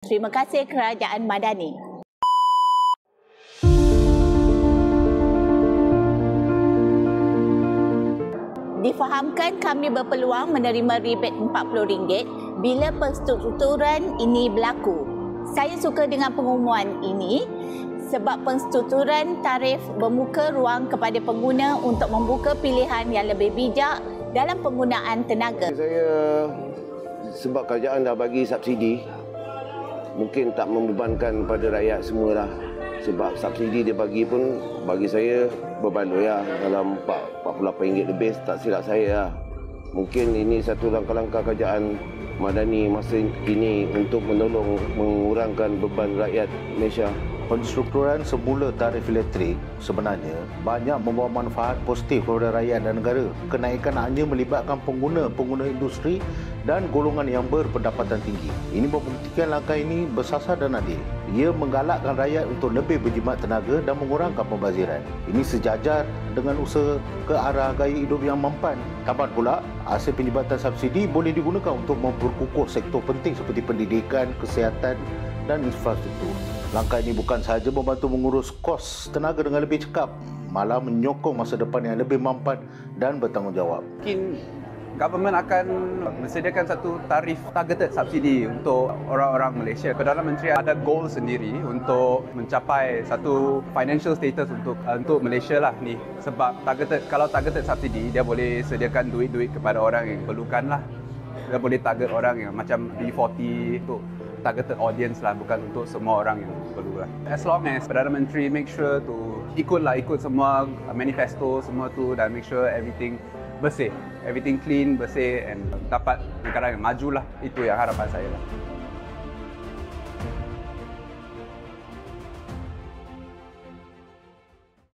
Terima kasih Kerajaan Madani. Difahamkan kami berpeluang menerima rebate RM40 bila penstrukturan ini berlaku. Saya suka dengan pengumuman ini sebab penstrukturan tarif membuka ruang kepada pengguna untuk membuka pilihan yang lebih bijak dalam penggunaan tenaga. Saya sebab kerajaan dah bagi subsidi, mungkin tak membebankan pada rakyat semualah. Sebab subsidi dia bagi pun bagi saya berbaloi lah, dalam RM48 lebih tak silap saya lah. Mungkin ini satu langkah-langkah kerajaan Madani masa ini untuk menolong mengurangkan beban rakyat Malaysia. Penstrukturan semula tarif elektrik sebenarnya banyak membawa manfaat positif kepada rakyat dan negara. Kenaikan hanya melibatkan pengguna industri dan golongan yang berpendapatan tinggi. Ini membuktikan langkah ini bersasar dan adil. Ia menggalakkan rakyat untuk lebih berjimat tenaga dan mengurangkan pembaziran. Ini sejajar dengan usaha ke arah gaya hidup yang mempan. Tambahan pula, hasil penjibatan subsidi boleh digunakan untuk memperkukuh sektor penting seperti pendidikan, kesihatan dan infrastruktur. Langkah ini bukan sahaja membantu mengurus kos tenaga dengan lebih cekap, malah menyokong masa depan yang lebih mampan dan bertanggungjawab. Mungkin government akan mensediakan satu tarif targeted subsidi untuk orang-orang Malaysia. Perdana Menteri ada goal sendiri untuk mencapai satu financial status untuk Malaysia lah ni. Sebab kalau targeted subsidi, dia boleh sediakan duit-duit kepada orang yang perlukan lah. Dia boleh target orang yang macam B40 untuk targeted audience lah, bukan untuk semua orang yang perlu lah. As long as Perdana Menteri make sure to ikut semua manifesto semua tu dan make sure everything bersih, everything clean, bersih and dapat negara yang maju lah. Itu yang harapan saya lah.